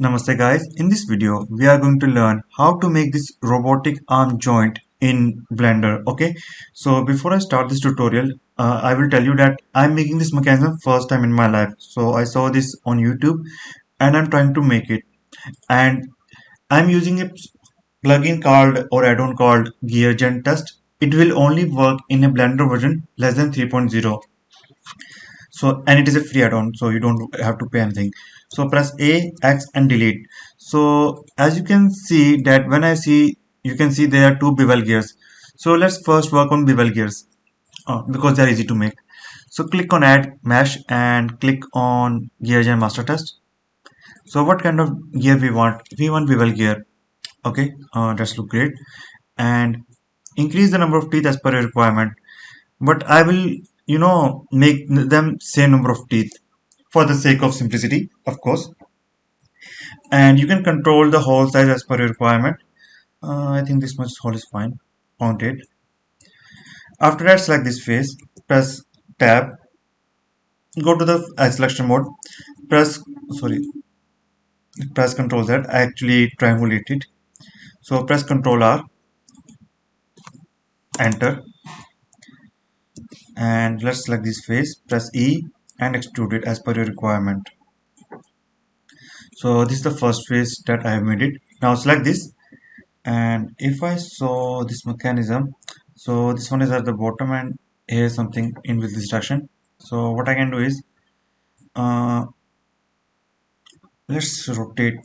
Namaste guys, in this video we are going to learn how to make this robotic arm joint in Blender. Okay, so before I start this tutorial, I will tell you that I'm making this mechanism first time in my life. So I saw this on YouTube and I'm trying to make it, and I'm using a plugin called or add-on called Gear Gen Test. It will only work in a Blender version less than 3.0. So, and it is a free add-on, so you don't have to pay anything. So press A, X and delete. So as you can see that when I see, you can see there are two bevel gears. So let's first work on bevel gears because they're easy to make. So click on add mesh and click on gear gen master test. So what kind of gear we want? We want bevel gear. Okay, that's look great. And increase the number of teeth as per your requirement, but I will, make them same number of teeth for the sake of simplicity, of course. And you can control the hole size as per your requirement. I think this much hole is fine. Count it. After that, select this face, press tab, go to the selection mode, press, sorry, press Ctrl Z. I actually triangulate it. So press Ctrl R, enter, and let's select this face, press E and extrude it as per your requirement. So this is the first face that I have made it. Now select this, and if I saw this mechanism, so this one is at the bottom and here something in with this direction. So what I can do is uh, let's rotate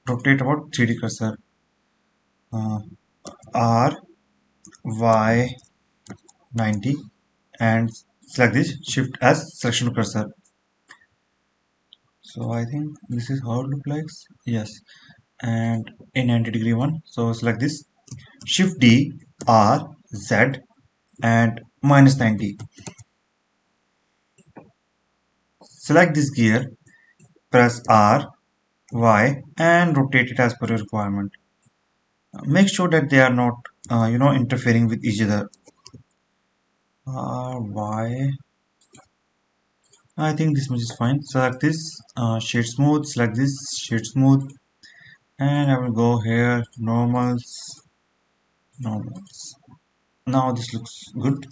about 3D cursor, uh, R Y 90, and select this, shift as selection cursor. So I think this is how it looks like. Yes, and a 90-degree one. So select this, shift D, R, Z, and minus 90. Select this gear, press R, Y, and rotate it as per your requirement. Make sure that they are not, interfering with each other. R, Y. I think this much is fine. Select this, shade smooth. Select this, shade smooth, and I will go here, normals, normals. Now this looks good.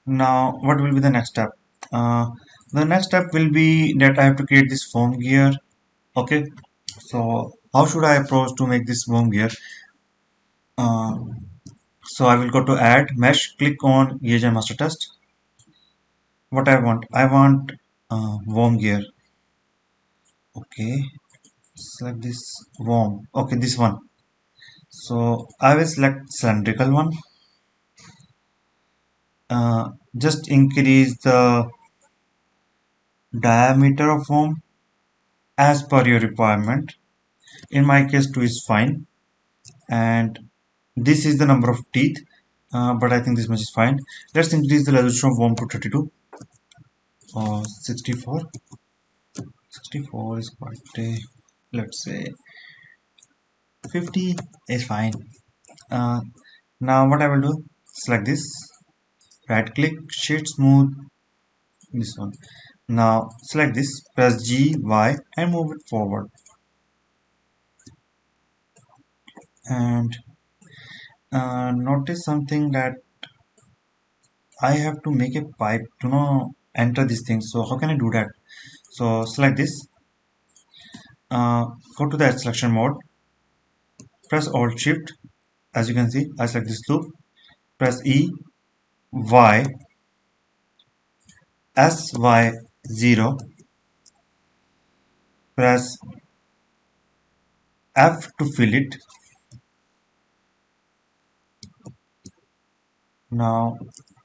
Now what will be the next step? Uh, the next step will be that I have to create this foam gear. Okay, so how should I approach to make this foam gear? Uh, so I will go to add mesh, click on gear master test. What I want worm gear. Okay, select this worm. Okay, this one. So I will select cylindrical one. Just increase the diameter of worm as per your requirement. In my case, 2 is fine. And this is the number of teeth, but I think this much is fine. Let's increase the resolution of worm to 32 or 64. 64 is quite let's say 50 is fine. uh, Now what I will do, select this, right click, shade smooth, this one. Now select this, press G, Y and move it forward, and notice something that I have to make a pipe to enter this thing. So how can I do that? So select this, go to the selection mode, press Alt Shift. As you can see, I select this loop, press E, Y, SY0, press F to fill it. Now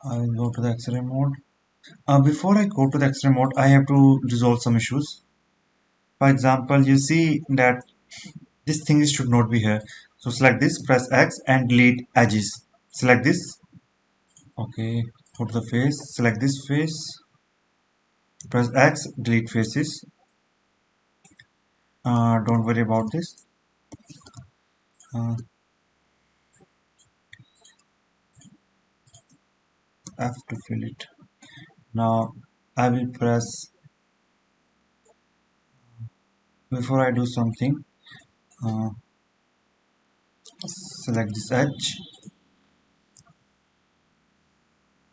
I'll go to the X-ray mode. Before I go to the X-ray mode, I have to resolve some issues. For example, you see that this thing should not be here. So select this, press X and delete edges. Select this. Okay, go to the face, select this face, press X, delete faces. Don't worry about this. Uh, F to fill it. Now I will press before I do something, uh, select this edge,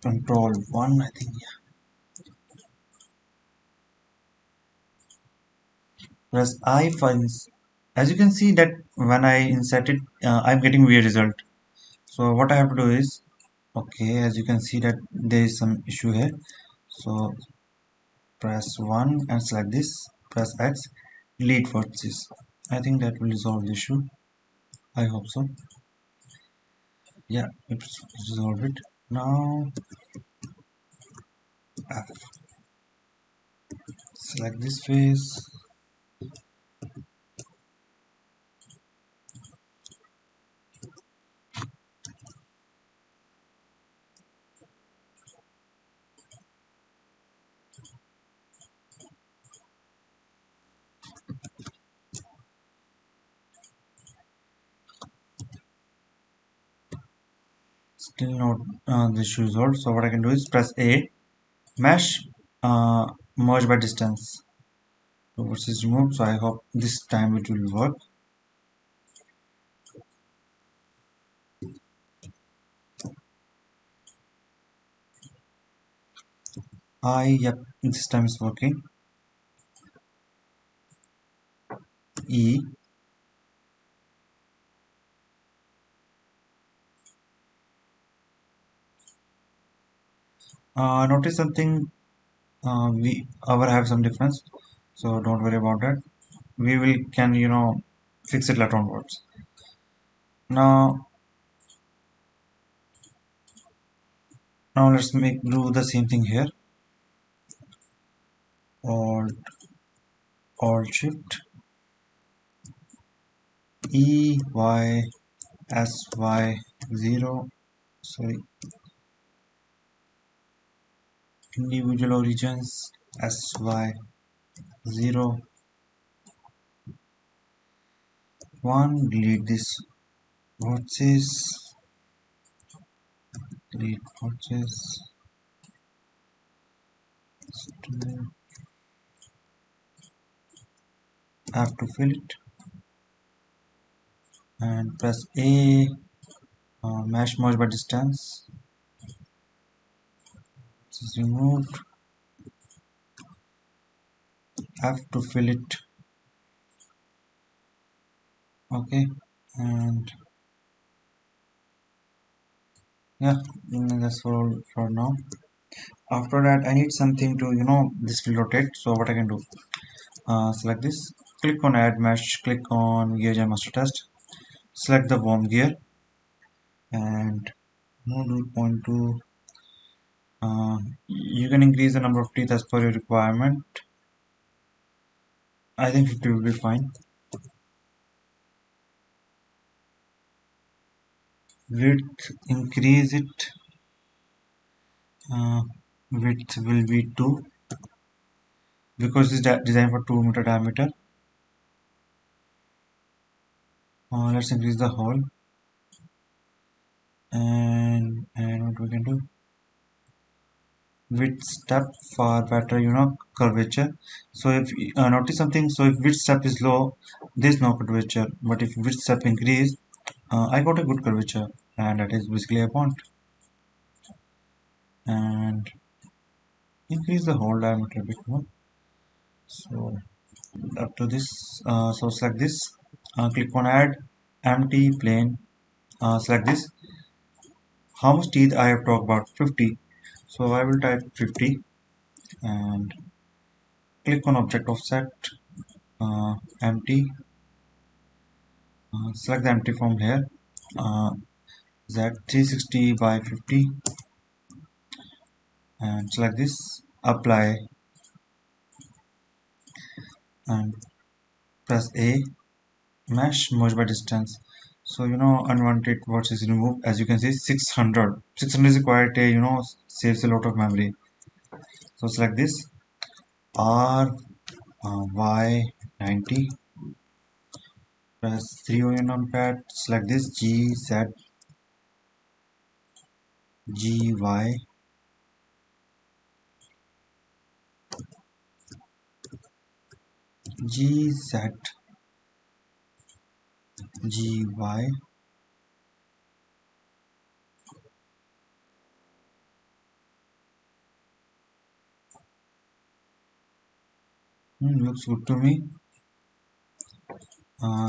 control 1, I think, yeah. Press I files. As you can see that when I insert it, I'm getting weird result. So what I have to do is, okay, as you can see that there is some issue here. So press 1 and select this, press X, delete vertices. I think that will resolve the issue. I hope so. Yeah, it's resolved it. Now F, select this face. Still not the issue resolved. So what I can do is press A, mesh, merge by distance. So versus removed. So I hope this time it will work. Yep, this time is working. E, notice something, we our have some difference, so don't worry about that. We will can fix it later onwards. Now let's make do the same thing here. Alt Shift E Y S Y 0, sorry, individual origins SY 0 1, delete this watches, delete watches, have to fill it and press A, mesh merge by distance. This is removed. Have to fill it. Okay, and yeah, that's all for now. After that, I need something to this will rotate. So what I can do? Select this. Click on Add Mesh. Click on Gear Jam Master Test. Select the worm gear and module point to. You can increase the number of teeth as per your requirement. I think 50 will be fine. Width, increase it. Uh, Width will be 2 because it's designed for 2 meter diameter. Let's increase the hole, and what we can do, width step for better curvature. So if notice something, so if width step is low, there's no curvature, but if width step increase, I got a good curvature, and that is basically I want. And increase the hole diameter a bit more. So up to this, so select this, click on add empty plane, select this. How much teeth I have talked about? 50. So I will type 50 and click on object offset, empty, select the empty from here, uh, Z360 by 50 and select this, apply and press A, mesh merge by distance. So unwanted words is removed. As you can see, 600 is quite a saves a lot of memory. So select this, R, Y 90, press 3 on your numpad, select this, G, Z, G, Y, GZGY. Looks good to me.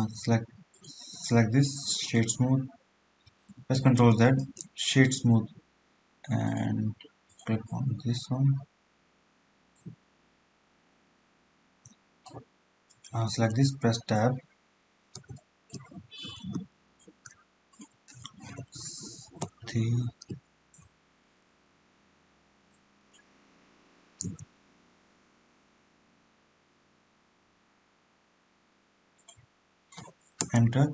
Select this shade smooth. Press Control Z, shade smooth, and click on this one. Select this, press Tab, the Enter,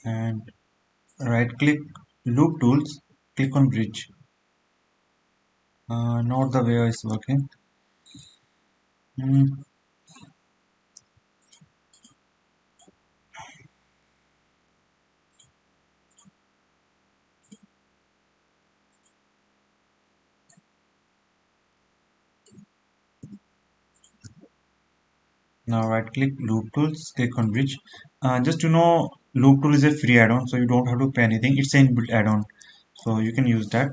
and right click Loop Tools. Click on Bridge. Not the way it's working. Hmm. Now right click Loop Tools. Click on Bridge. Just to know, Loop Tool is a free add-on, so you don't have to pay anything. It's an inbuilt add-on, so you can use that.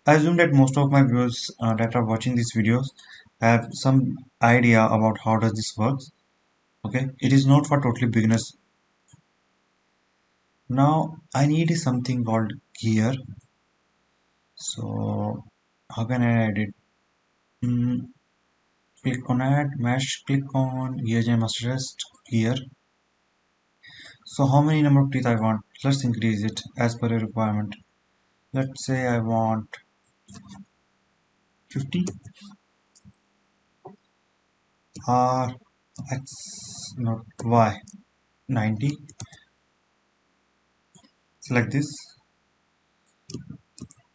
I assume that most of my viewers that are watching these videos have some idea about how does this works. Okay, it is not for totally beginners. Now I need something called gear. So how can I add it? Mm, Click on add mesh. Click on gear gem master test gear. So how many number of teeth I want? Let's increase it as per your requirement. Let's say I want 50 or X not Y 90. Select this.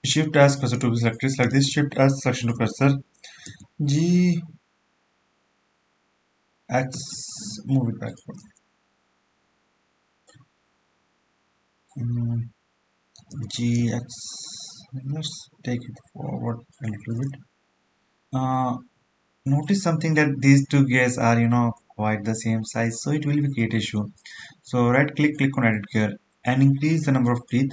Shift as cursor to be selected. Select this. Shift as selection to cursor. G X, move it backward. Mm, G X. Let's take it forward a little bit. Uh, Notice something that these two gears are quite the same size, so it will be create issue. So right click on edit gear and increase the number of teeth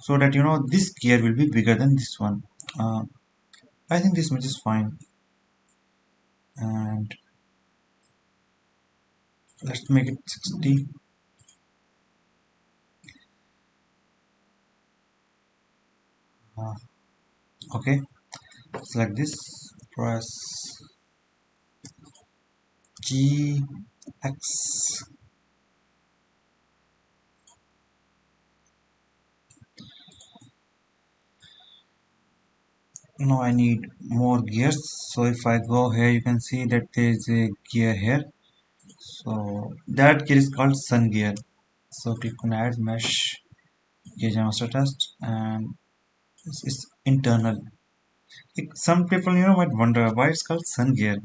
so that this gear will be bigger than this one. Uh, I think this much is fine, and let's make it 60. Uh, okay, select this, press G X. Now I need more gears, so if I go here you can see that there is a gear here, so that gear is called sun gear. So click on add mesh gear master test, and this is internal. Some people might wonder why it's called sun gear.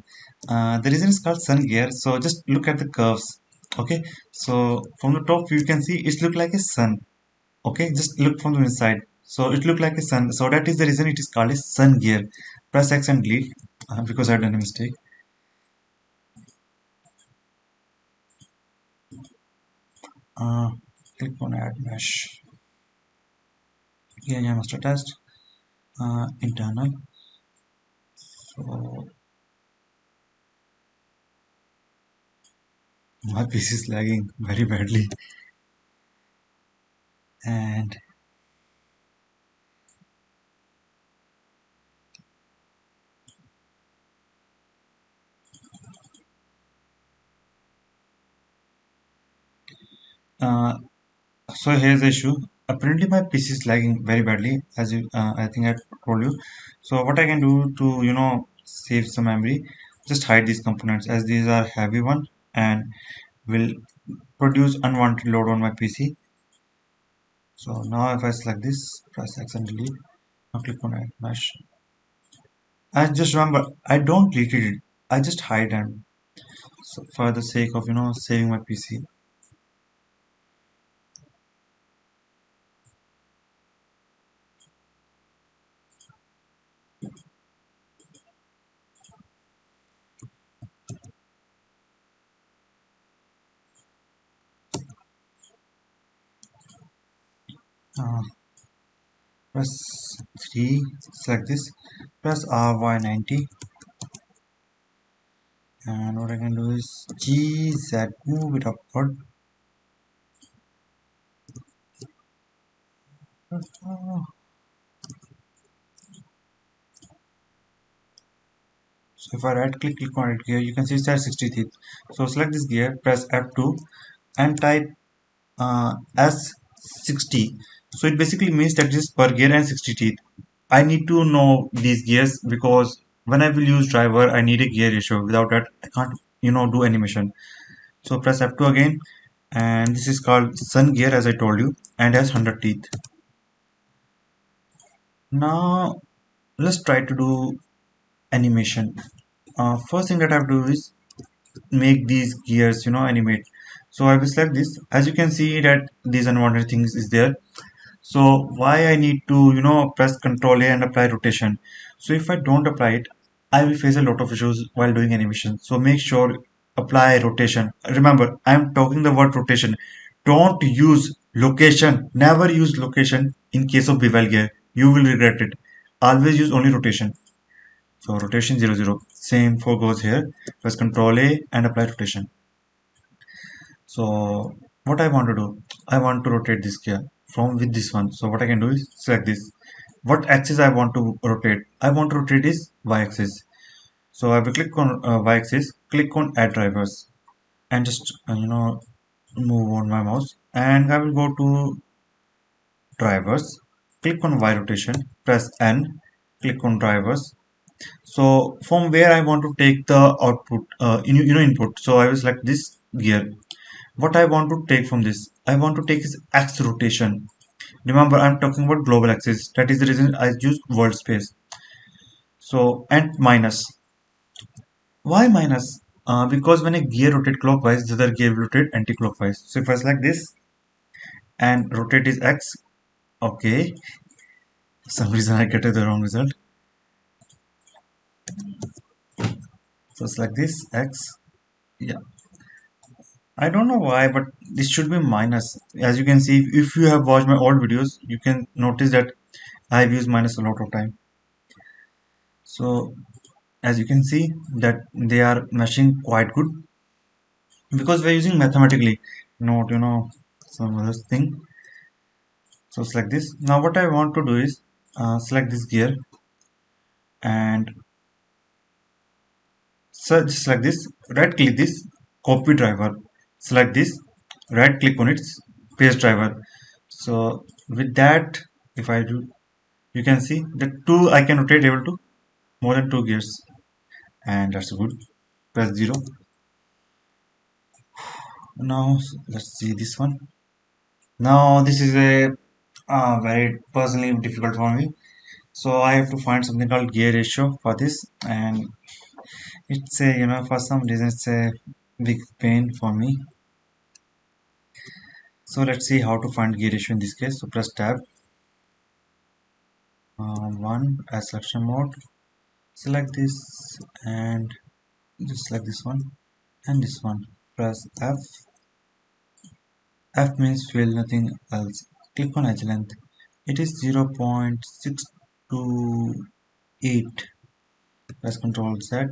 The reason it's called sun gear, so just look at the curves. Okay, so from the top you can see it look like a sun. Okay, just look from the inside, so it look like a sun, so that is the reason it is called a sun gear. Press X and delete, because I've done a mistake. uh, Click on add mesh here, I must test internal. So my PC is lagging very badly, and uh, so here's the issue. Apparently my PC is lagging very badly, as you I think I told you. So what I can do to save some memory, just hide these components as these are heavy one and will produce unwanted load on my PC. So now if I select this, press X and delete, now click on add mesh. And just remember, I don't delete it, I just hide them, so for the sake of saving my PC. uh, press 3, select this, press RY90, and what I can do is GZ, move it upward. Uh, So if I right click on it here, you can see it's at 60th. So select this gear, press F2 and type S60. So it basically means that this per gear and 60 teeth. I need to know these gears because when I will use driver, I need a gear ratio. Without that, I can't, do animation. So press F2 again, and this is called sun gear as I told you, and has 100 teeth. Now let's try to do animation. First thing that I have to do is make these gears animate. So I will select this. As you can see that these unwanted things is there. So why I need to press Ctrl A and apply rotation. So if I don't apply it, I will face a lot of issues while doing animation. So make sure apply rotation. Remember, I am talking the word rotation. Don't use location. Never use location in case of bevel gear. You will regret it. Always use only rotation. So rotation 00. Same for goes here. Press Ctrl A and apply rotation. So what I want to do, I want to rotate this gear from with this one. So what I can do is select this. What axis I want to rotate? I want to rotate is y-axis. So I will click on y-axis, click on add drivers, and just move on my mouse. And I will go to drivers, click on y rotation, press N, click on drivers. So from where I want to take the output, input. So I will select this gear. What I want to take from this, I want to take is X rotation. Remember, I'm talking about global axis. That is the reason I use world space. So, and minus. Why minus? Because when a gear rotate clockwise, the other gear will rotate anti-clockwise. So if I select this and rotate is X, okay. For some reason I get the wrong result. So select this X. Yeah. I don't know why, but this should be minus. As you can see, if you have watched my old videos, you can notice that I've used minus a lot of time. So as you can see that they are meshing quite good because we're using mathematically, not some other thing. So select this. Now what I want to do is select this gear and search, select this, right click this, copy driver, select this, right click on its paste driver. So with that, if I do, you can see that two I can rotate able to more than two gears, and that's good. Press 0. Now let's see this one. Now this is a very personally difficult for me. So I have to find something called gear ratio for this, and it's a for some reason it's a big pain for me. So let's see how to find gear ratio in this case. So press tab, one as selection mode. Select this and just select this one and this one. Press F. F means fill, nothing else. Click on edge length. It is 0.628. Press Ctrl Z.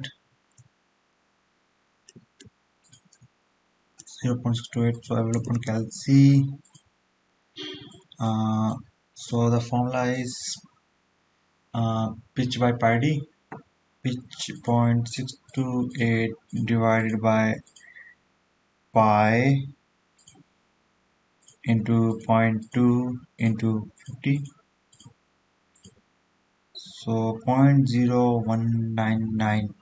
0.628. So I will open Cal C. So the formula is pitch by pi d. Pitch 0.628 divided by pi into zero point 0.2 into 50. So 0.0199.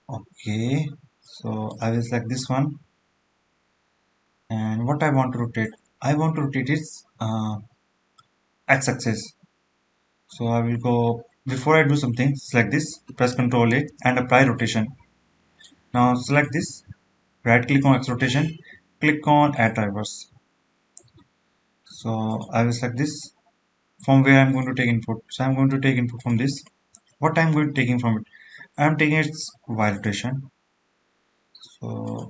Okay. So I will select this one. And what I want to rotate? I want to rotate its x-axis. So I will go, before I do something, select this, press Ctrl A and apply rotation. Now select this, right click on X rotation, click on add drivers. So I will select this, from where I'm going to take input. So I'm going to take input from this. What I'm going to taking from it? I'm taking its Y rotation. So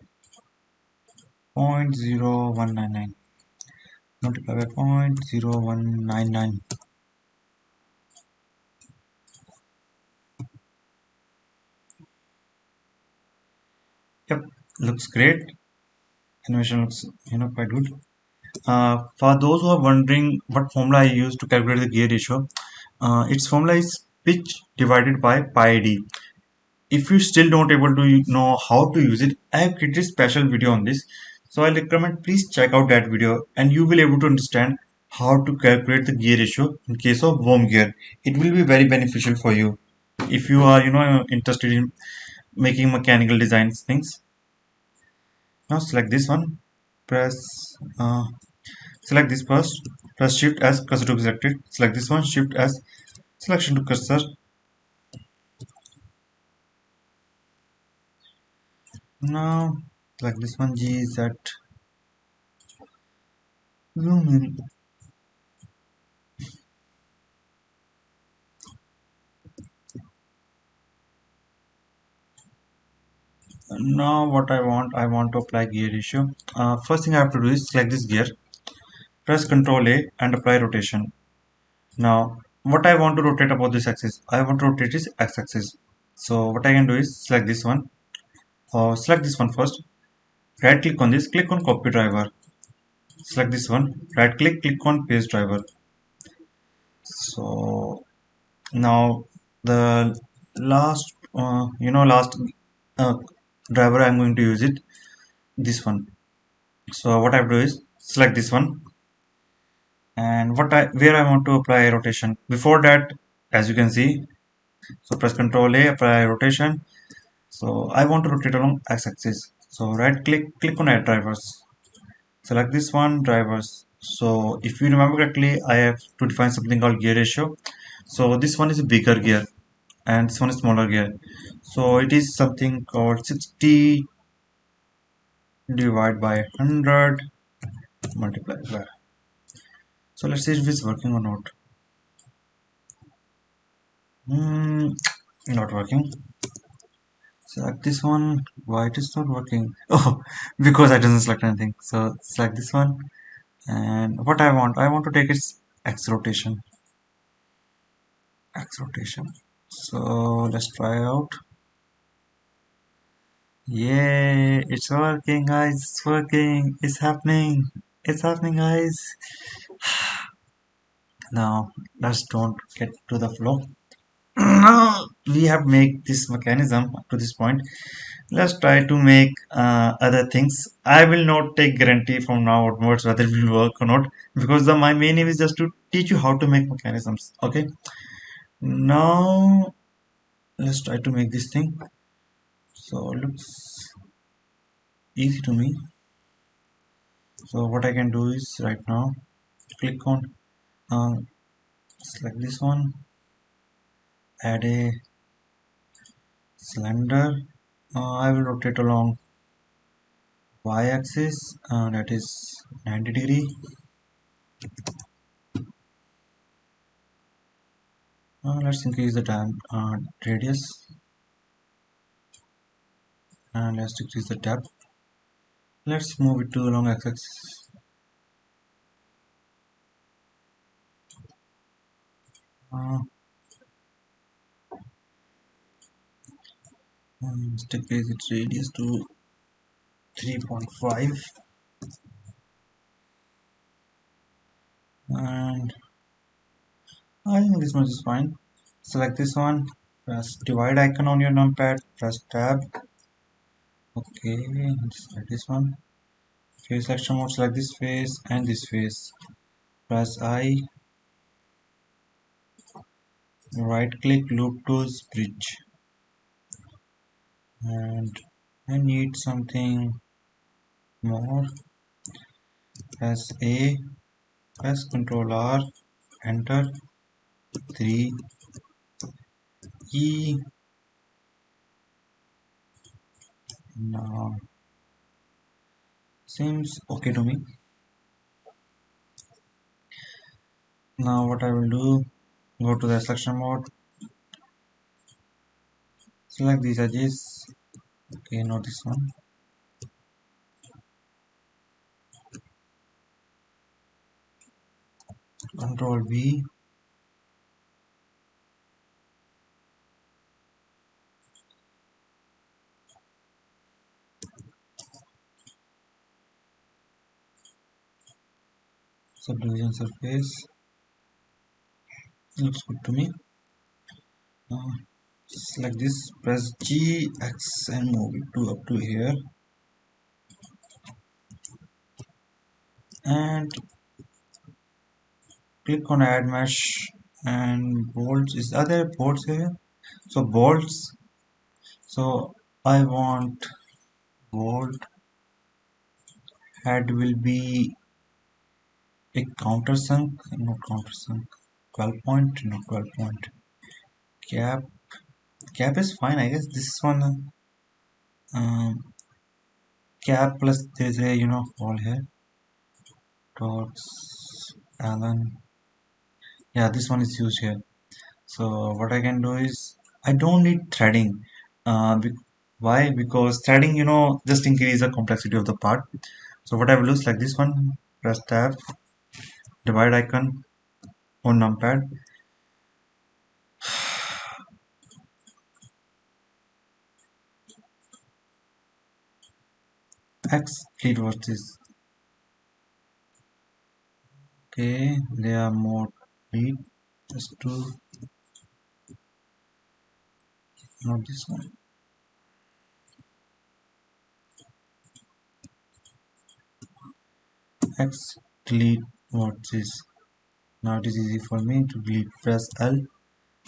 0.0199. multiply by 0.0199. Yep, looks great. Animation looks quite good. For those who are wondering what formula I use to calculate the gear ratio, its formula is pitch divided by pi d. If you still don't able to know how to use it, I have created a special video on this. So I recommend please check out that video and you will able to understand how to calculate the gear ratio in case of worm gear. It will be very beneficial for you if you are interested in making mechanical designs things. Now select this one, press select this first, press shift as cursor to be selected. Select this one, shift as selection to cursor. Now select this one, GZ, zoom in. Now what I want to apply gear ratio. First thing I have to do is select this gear, press Ctrl A and apply rotation. Now what I want to rotate about this axis, I want to rotate this x-axis. So what I can do is select this one, or select this one first, right click on this, click on copy driver, select this one, right click, click on paste driver. So now the last uh, driver I'm going to use it, this one. So what I have to do is select this one, and where I want to apply rotation. Before that, as you can see, so press Ctrl A, apply rotation. So I want to rotate along x-axis. So right click, click on add drivers. Select this one, drivers. So if you remember correctly, I have to define something called gear ratio. So this one is a bigger gear and this one is smaller gear. So it is something called 60 divided by 100 multiplied by. So let's see if it's working or not. Not working. Select this one. Why it is not working? Oh, because I didn't select anything. So select this one. And what I want to take its X rotation. X rotation. So let's try out. Yay! It's working, guys. It's working. It's happening. It's happening, guys. Now let's don't get to the flow. Now we have made this mechanism up to this point. Let's try to make other things. I will not take guarantee from now onwards whether it will work or not, because my main aim is just to teach you how to make mechanisms. Okay. Now let's try to make this thing. So looks easy to me. So what I can do is right now click on uh, select this one, add a cylinder. I will rotate along y-axis, that is 90 degree. Let's increase the radius and let's decrease the depth. Let's move it to along x-axis. Uh, let's decrease its radius to 3.5, and I think this much is fine. Select this one, press divide icon on your numpad, press tab. Okay, select this one. Face selection mode, select this face and this face. Press I, right click, loop tools, bridge. And I need something more. Press A, press Ctrl R, enter 3 E. Now seems okay to me. Now what I will do, go to the selection mode, select these edges. Okay, not this one. Control V. Subdivision surface looks good to me. Uh, Select this, press G, X and move it to up to here, and click on add mesh and bolts. Are there bolts here? So bolts. So I want bolt head will be a countersunk, not countersunk. 12 point, not 12 point. Cap, cap is fine. I guess this one. Cap plus there's a hole here. Torx, Allen. Yeah, this one is used here. So what I can do is I don't need threading. Why? Because threading, just increase the complexity of the part. So what I will do is like this one, press tab, divide icon on numpad, X, delete vertices. Okay, they are more delete. Just to not this one. X, delete vertices. Now it is easy for me to delete. Press L,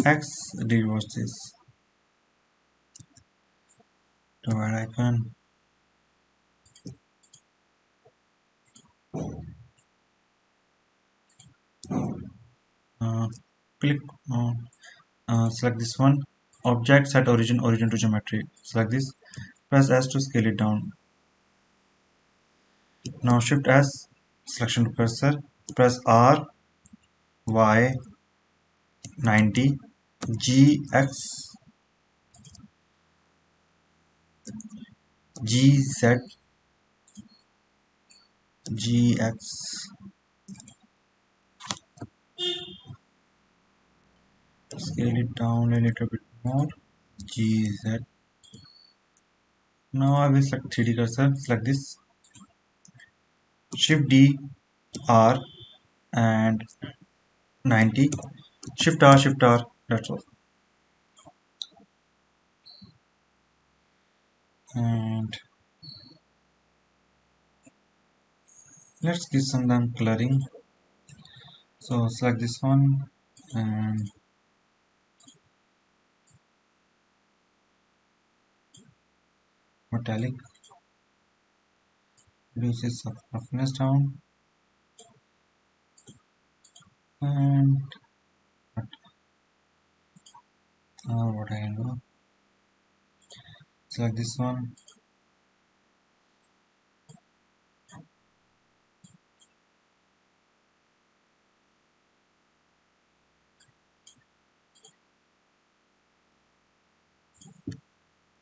X, delete vertices. Divide icon. Uh, Click on select this one, object set origin to geometry. Select this, press S to scale it down. Now shift S, selection to cursor, press R, Y, 90, G, X, G, Z, G, X, scale it down a little bit more, G, Z. Now I will select 3D cursor, select this, shift D, R, and 90, shift R, that's all. And let's give some coloring. So select this one and metallic, reduces roughness down, and what I can do, select this one,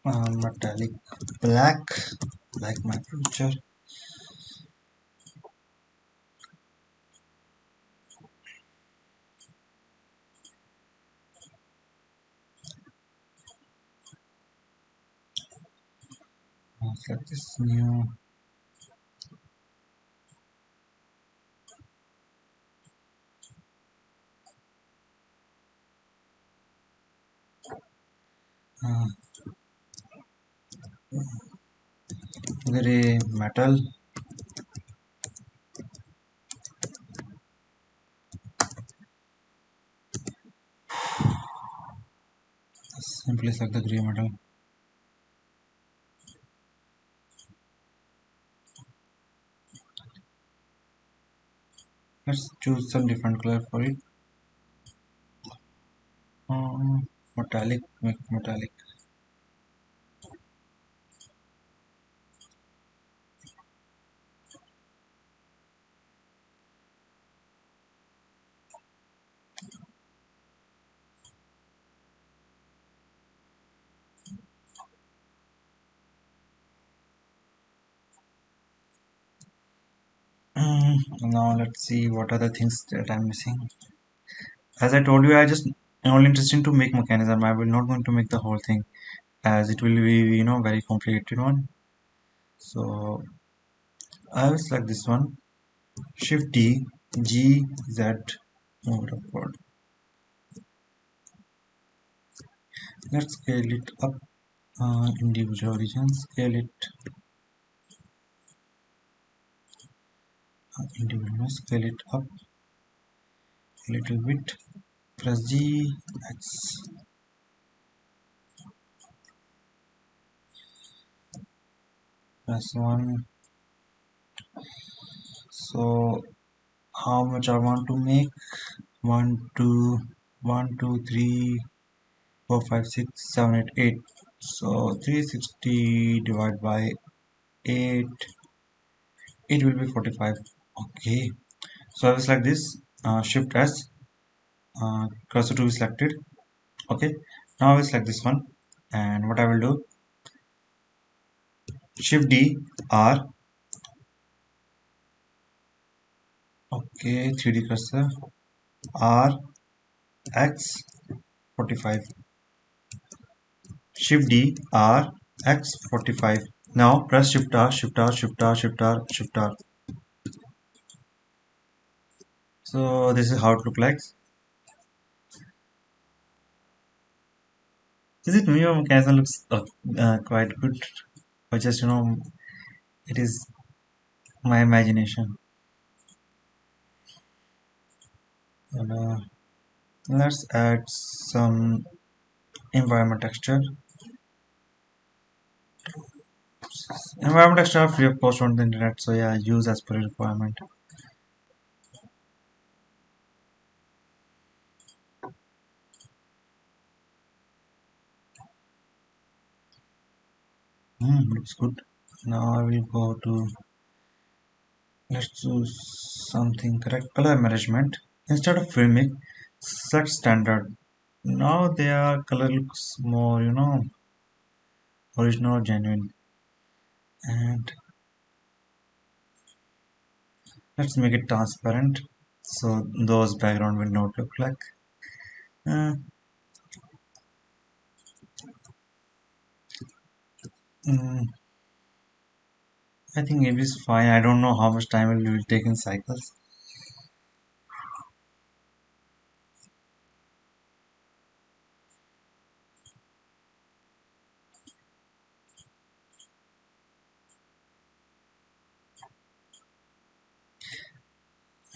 metallic black, like my future. Select this new, uh, gray metal, simply select the gray metal. Let's choose some different color for it. Metallic, make metallic. Now let's see what are the things that I'm missing. As I told you, I'm only interested to make mechanism. I will not going to make the whole thing as it will be very complicated one. So I will select this one. Shift D, G, Z, move it upward. Let's scale it up. Individual regions, scale it individual, scale it up a little bit. Press G, X, press 1. So how much I want to make? 1, 2, 1, 2, 3, 4, 5, 6, 7, 8, 8. So 360 divided by 8, it will be 45. Okay. So I will select this, Shift S, cursor to be selected. Okay. Now I will select this one, and what I will do, Shift D, R. Okay, 3D cursor, R, X, 45. Shift D, R, X, 45. Now press Shift R, Shift R, Shift R, Shift R, Shift R. So this is how it looks like. Is it me or mechanism looks quite good, or just it is my imagination? And, let's add some environment texture. Environment texture are free of cost on the internet, so yeah, use as per requirement. Looks good. Now I will go to, let's do something correct. Color management. Instead of framing, set standard. Now their color looks more, original, genuine. And let's make it transparent, so those background will not look like. Uh, mm, I think it is fine. I don't know how much time it will take in cycles.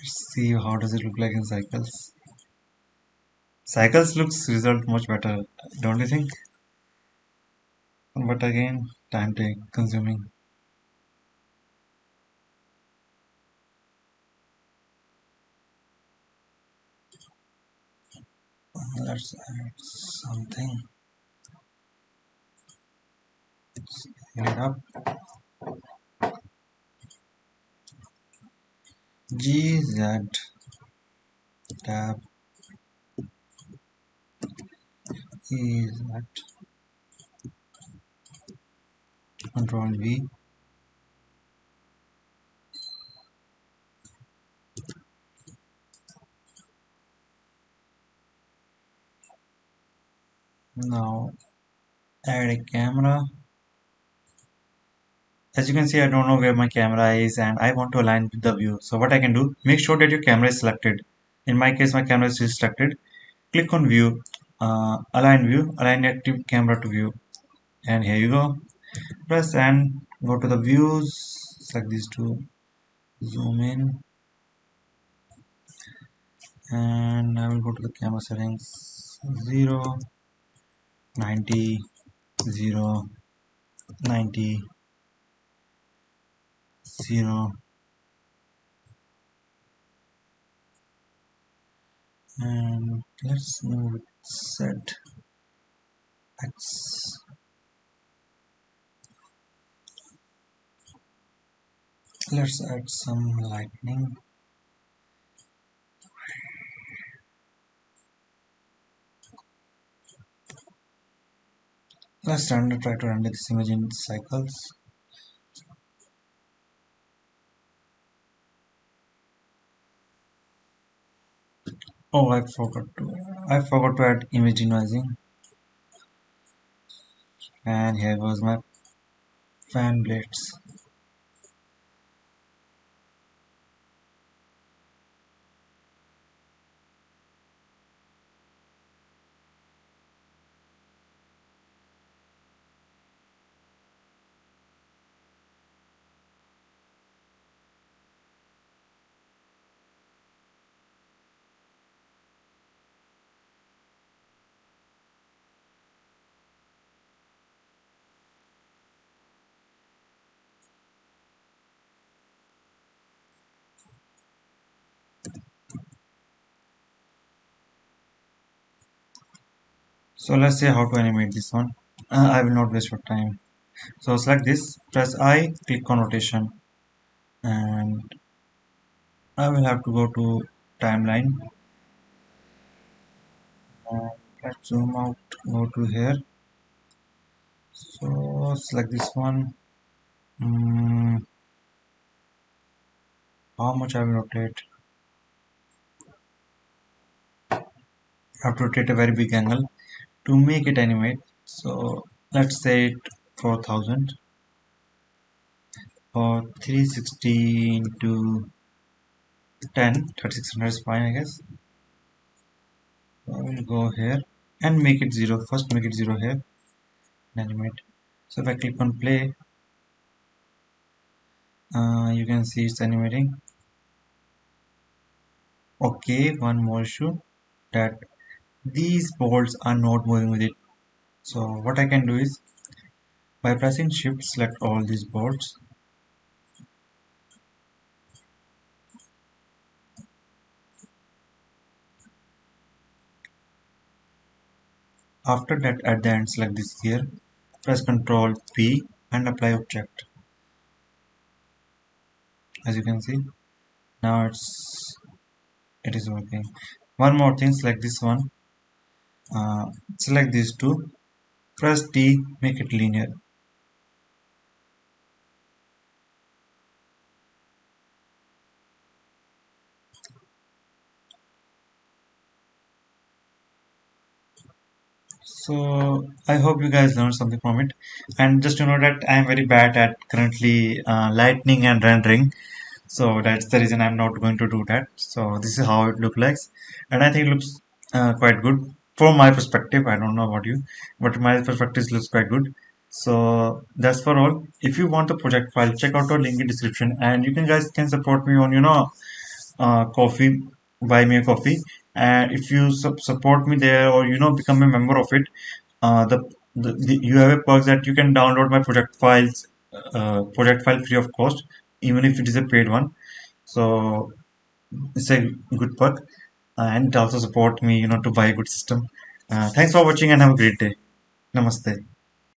Let's see how does it look like in cycles. Cycles looks result much better, don't you think? But again, time take consuming. Let's add something. Scale it up. GZ tab is at Control V. Now add a camera. As you can see, I don't know where my camera is and I want to align with the view. So what I can do, make sure that your camera is selected. In my case, my camera is still selected. Click on view, align active camera to view. And here you go. Press and go to the views, select these two, zoom in, and I will go to the camera settings, 0, 90, 0, 90, 0, and let's move it set X. Let's add some lightning. Let's try to render this image in cycles. Oh, I forgot to add image denoising, and here was my fan blades. So let's see how to animate this one. I will not waste your time. So select this, press I, click on rotation, and I will have to go to timeline. And let's zoom out, go to here. So select this one. How much I will rotate? I have to rotate a very big angle to make it animate. So let's say it 4000 or 360 into 10, 3600 is fine, I guess. So I will go here and make it zero. First, make it zero here and animate. So if I click on play, you can see it's animating. Okay, one more issue that these bolts are not moving with it. So what I can do is by pressing shift select all these bolts. After that at the end select this gear, press Ctrl P and apply object. As you can see now it is working. One more thing, select this one, select these two, press T, make it linear. So I hope you guys learned something from it. And just to know that I am very bad at currently lightning and rendering. So that's the reason I'm not going to do that. So this is how it looks like. And I think it looks quite good from my perspective. I don't know about you, but my perspective looks quite good. So that's for all. If you want the project file, check out our link in description and you can guys can support me on, coffee, buy me a coffee, and if you support me there or become a member of it, you have a perk that you can download my project file free of cost, even if it is a paid one. So it's a good perk, and it also support me to buy a good system. Thanks for watching and have a great day. Namaste.